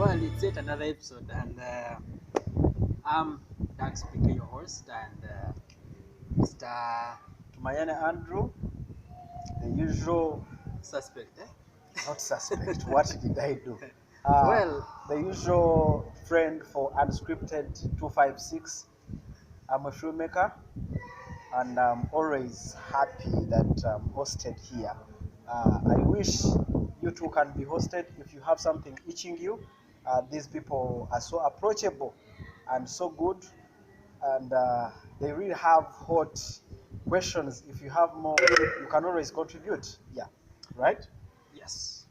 Well, it's yet another episode, and I'm Dan speaking, your host, and Mr. Tumayane Andrew, the usual Suspect. not suspect. What did I do? Well, The usual friend for Unscripted 256. I'm a filmmaker, and I'm always happy that I'm hosted here. I wish you two can be hosted if you have something itching you. These people are so approachable and so good, and they really have hot questions. If you have more, you can always contribute. Yeah, right? yes.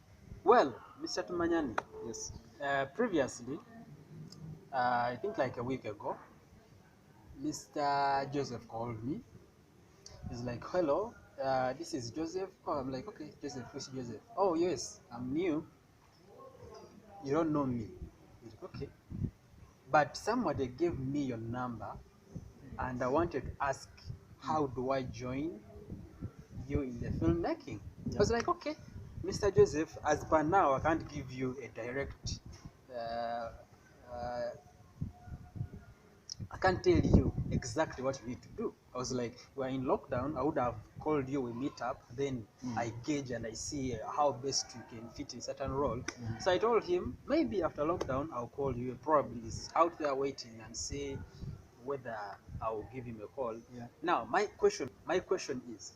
Well, Mr. Tumanyani, Yes. previously, I think like a week ago, Mr. Joseph called me. He's like, hello, this is Joseph. Oh, I'm like, okay, Joseph, who's Joseph? Oh, yes, I'm new. You don't know me. He's like, okay. But somebody gave me your number, and I wanted to ask, how do I join you in the filmmaking? I was like, okay, Mr. Joseph, as per now, I can't give you a direct, uh, uh, I can't tell you exactly what you need to do. I was like, we're in lockdown, I would have called you, we meet up, then I gauge and I see how best you can fit in certain role. So I told him, maybe after lockdown, I'll call you. Probably he's out there waiting and see whether I'll give him a call. Yeah. Now, my question is,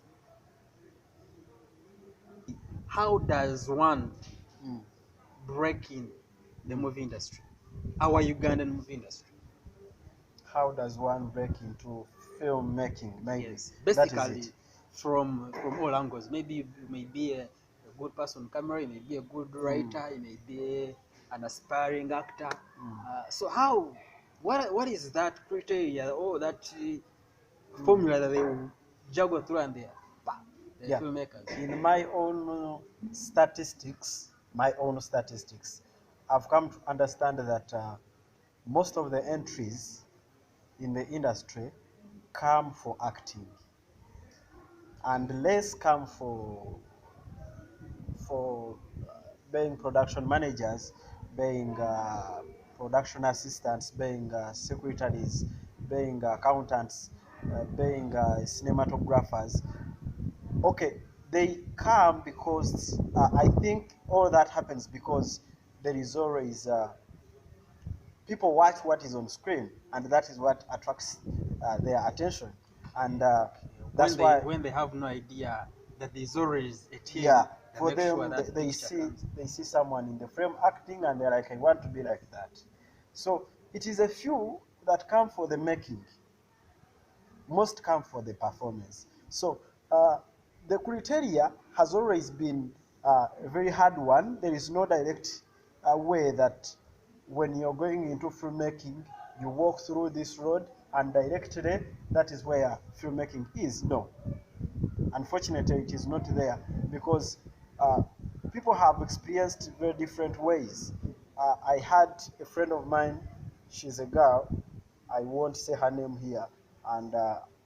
how does one Mm. break in the movie industry, our Ugandan movie industry? How does one break into filmmaking? Maybe Yes, that is basically it. from all angles. Maybe you may be a good person on camera, you may be a good writer, you may be an aspiring actor. So how, what is that criteria or that formula that they will juggle through and they are the Yeah. filmmakers? In my own statistics, I've come to understand that most of the entries in the industry come for acting, and less come for being production managers, being production assistants, being secretaries, being accountants, being cinematographers. Okay, they come because I think all that happens because there is always people watch what is on screen, and that is what attracts their attention, and that's why When they have no idea that there's always a team yeah, that for makes sure them that the picture comes. they see someone in the frame acting, and they're like, I want to be like that. So it is a few that come for the making, most come for the performance. So the criteria has always been a very hard one. There is no direct way that when you're going into filmmaking, you walk through this road and directly that is where filmmaking is. No, unfortunately, it is not there because uh, people have experienced very different ways. I had a friend of mine, she's a girl, I won't say her name here, and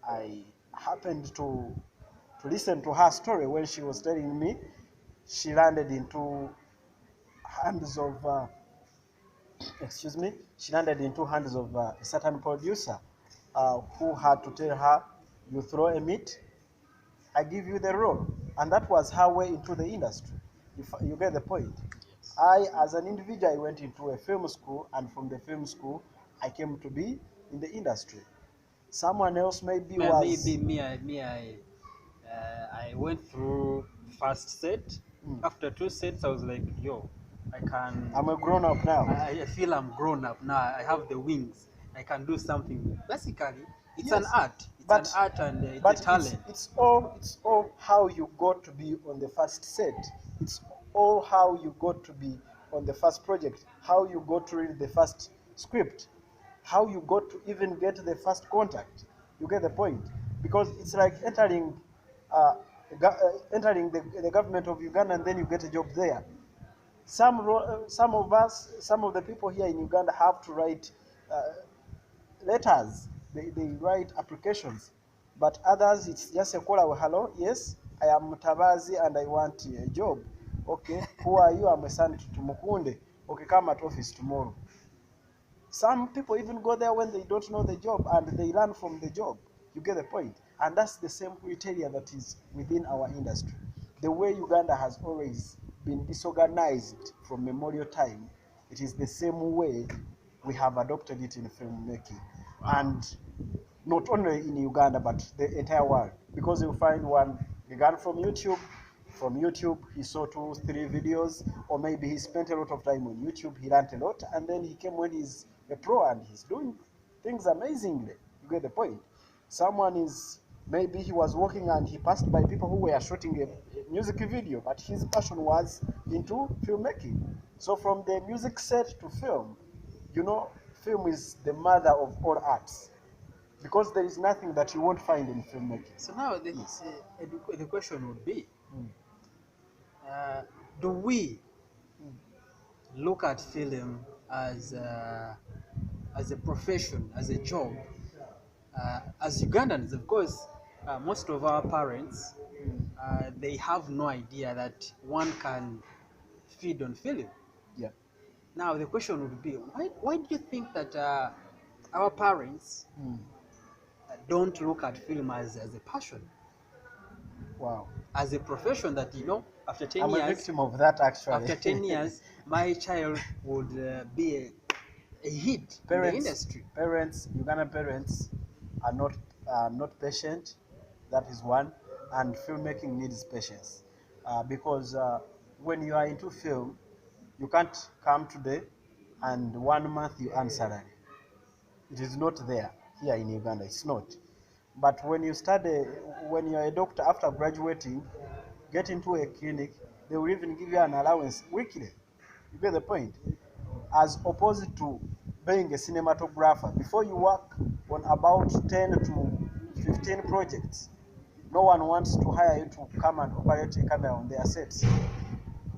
I happened to listen to her story when she was telling me she landed into hands of she landed into hands of a certain producer who had to tell her, you throw a meat, I give you the role. And that was her way into the industry. If you get the point. Yes. I, as an individual, I went into a film school, and from the film school, I came to be in the industry. Someone else maybe was... Maybe I went through first set. After two sets, I was like, yo, I'm a grown-up now. I feel I'm grown up now. I have the wings. I can do something. Basically, it's an Yes, art. It's an art, and it's a but talent. it's all how you got to be on the first set. It's all how you got to be on the first project, how you got to read the first script, how you got to even get the first contact. You get the point? Because it's like entering the government of Uganda, and then you get a job there. Some of us, some of the people here in Uganda have to write letters, they write applications, but others it's just a call. Hello, yes, I am Mutabazi and I want a job. Okay, who are you? I'm a son to Mukunde. okay, come at office tomorrow. Some people even go there when they don't know the job and they learn from the job. You get the point? And that's the same criteria that is within our industry. The way Uganda has always been disorganized from memorial time, it is the same way we have adopted it in filmmaking. And not only in Uganda, but the entire world. Because you find one began from YouTube. From YouTube, he saw 2, 3 videos, or maybe he spent a lot of time on YouTube. He learned a lot, and then he came when he's a pro and he's doing things amazingly. You get the point? Someone is maybe he was walking and he passed by people who were shooting a music video, but his passion was into filmmaking. So from the music set to film, you know, film is the mother of all arts because there is nothing that you won't find in filmmaking. So now the question would be, do we look at film as a profession, as a job? As Ugandans, of course, most of our parents, they have no idea that one can feed on film. Yeah. Now the question would be, why do you think that our parents don't look at film as a passion, Wow. as a profession that, you know, after 10 I'm a years, victim of that actually. after 10 years, my child would be a hit in the industry? Ugandan parents are not patient. That is one, and filmmaking needs patience because when you are into film, you can't come today and 1 month you earn salary. It is not there here in Uganda. It's not. But when you study, when you are a doctor after graduating, get into a clinic, they will even give you an allowance weekly. You get the point? As opposed to being a cinematographer, before you work on about 10 to 15 projects, no one wants to hire you to come and operate a camera on their sets.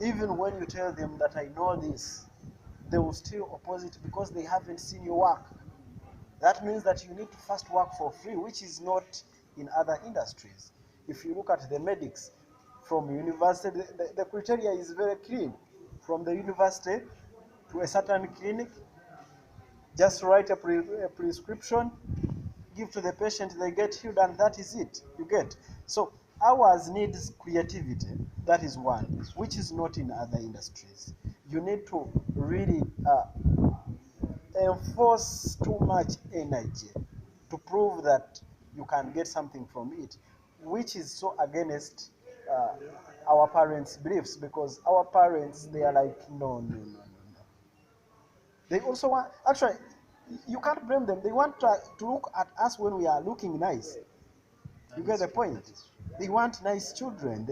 Even when you tell them that I know this, they will still oppose it because they haven't seen your work. That means that you need to first work for free, which is not in other industries. If you look at the medics from university, the criteria is very clean. From the university to a certain clinic, just write a prescription, give to the patient, they get healed, and that is it. You get. So ours needs creativity. That is one, which is not in other industries. You need to really enforce too much energy to prove that you can get something from it, which is so against our parents' beliefs, because our parents, they are like, no, no, no, no, no. They also want, actually, you can't blame them. They want to look at us when we are looking nice. You get the point? They want nice children.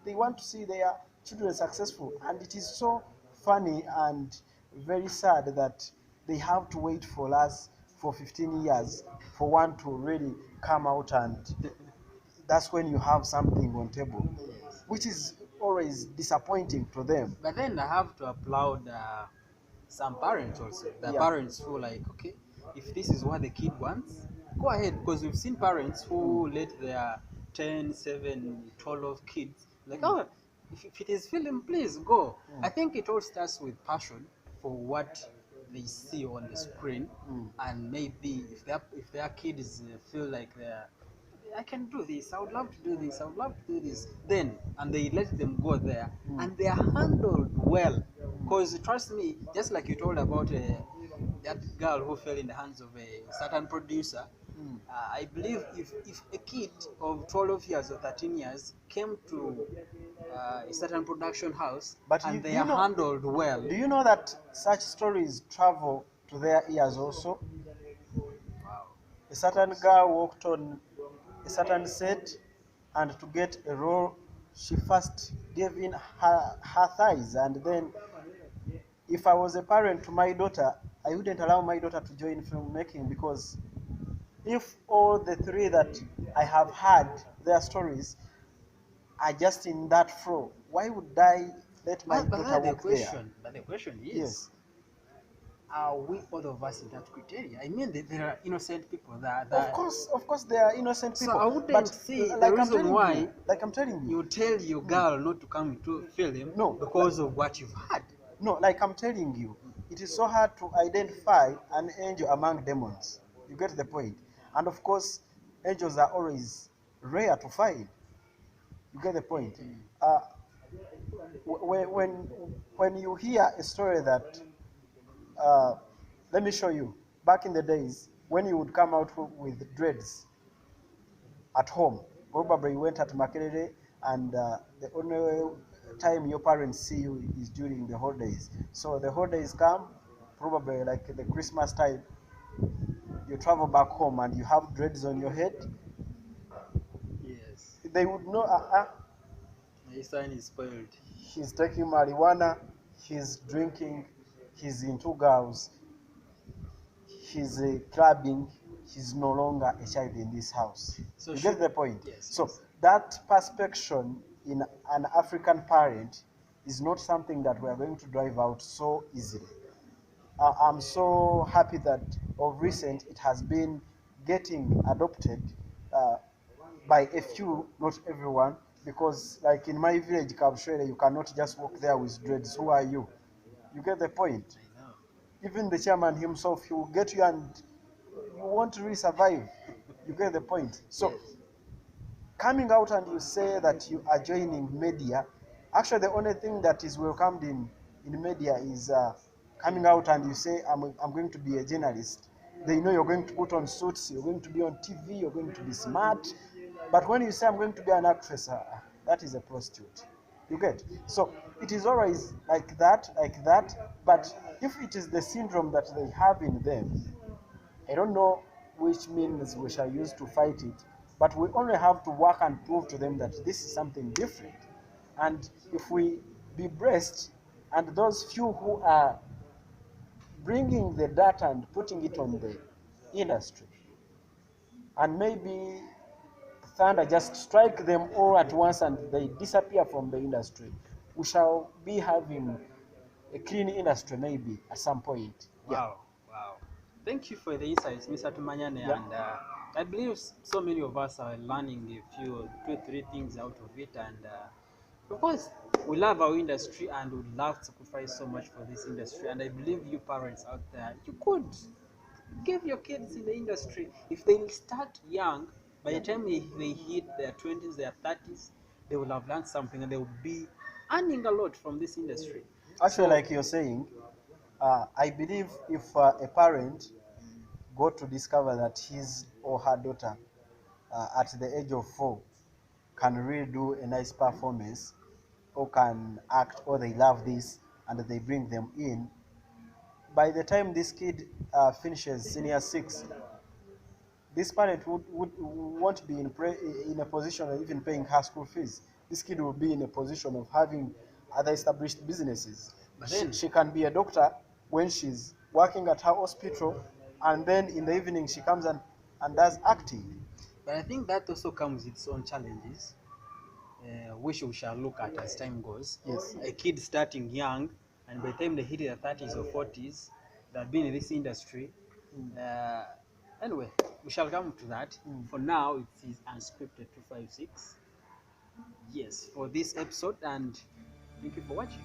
They want to see their children successful. And it is so funny and very sad that they have to wait for us for 15 years for one to really come out, and that's when you have something on table, which is always disappointing to them. But then I have to applaud some parents also. The Yeah. parents who like, okay, if this is what the kid wants, go ahead. Because we've seen parents who let their 10, 7, 12 kids, like, oh, if it is film, please go. I think it all starts with passion for what they see on the screen, and maybe if their kids feel like I can do this, I would love to do this, I would love to do this, then, and they let them go there, and they are handled well. Because trust me, just like you told about that girl who fell in the hands of a certain producer, I believe if a kid of 12 years or 13 years came to a certain production house, But and you- they you are know- handled well. Do you know that such stories travel to their ears also? Wow. A certain girl walked on a certain set, and to get a role, she first gave in her thighs. And then, if I was a parent to my daughter, I wouldn't allow my daughter to join filmmaking, because if all the three that I have had their stories are just in that flow, why would I let my But daughter the walk there? question, but the question is, Yes. are we all of us in that criteria? I mean, there are innocent people Of course, they are innocent So people. I wouldn't but see the like I'm reason telling why you, like I'm telling you, you tell your girl not to come to film No, because of what you've had. No, like I'm telling you, it is so hard to identify an angel among demons. You get the point? And of course, angels are always rare to find. You get the point? Uh, when when you hear a story that, uh, let me show you. Back in the days, when you would come out with dreads at home, probably you went at Makerere, and the only time your parents see you is during the holidays. So the holidays come, probably like the Christmas time, you travel back home and you have dreads on your head. Yes. They would know, My son is spoiled. he's taking marijuana, he's drinking, he's into girls, he's clubbing, he's no longer a child in this house. So You should get the point? yes, So yes. that perspection in an African parent is not something that we are going to drive out so easily. I'm so happy that of recent it has been getting adopted uh, by a few, not everyone, because like in my village, Kabshere, you cannot just walk there with dreads. Who are you? You get the point? I know. Even the chairman himself, he will get you and you won't really survive. You get the point? So Yes. coming out and you say that you are joining media, actually the only thing that is welcomed in media is coming out and you say, I'm going to be a journalist. They know you're going to put on suits, you're going to be on TV, you're going to be smart. But when you say, I'm going to be an actress, that is a prostitute. You get? So it is always like that, like that. But if it is the syndrome that they have in them, I don't know which means we shall use to fight it, but we only have to work and prove to them that this is something different. And if we be braced, and those few who are bringing the data and putting it on the industry, and maybe thunder just strike them all at once and they disappear from the industry, we shall be having a clean industry maybe at some point. Yeah. Wow, wow. Thank you for the insights, Mr. Tumanyane. Yeah. And I believe so many of us are learning a few, two, three things out of it. And of course, we love our industry and would love to sacrifice so much for this industry. And I believe you parents out there, you could give your kids in the industry. If they start young, by the time they hit their 20s, their 30s, they will have learned something and they will be earning a lot from this industry. Actually, So, like you're saying, I believe if a parent got to discover that his or her daughter at the age of 4 can really do a nice performance or can act or they love this and they bring them in, by the time this kid finishes senior 6, this parent won't be in a position of even paying her school fees. This kid will be in a position of having other established businesses. but then, She can be a doctor when she's working at her hospital, and then in the evening she comes and does acting. but I think that also comes with its own challenges, which we shall look at as time goes. Yes. A kid starting young, and by the time they hit their 30s or 40s, they've been in this industry. Uh, anyway, we shall come to that. Mm. For now, it is Unscripted 256. Yes, for this episode, and thank you for watching.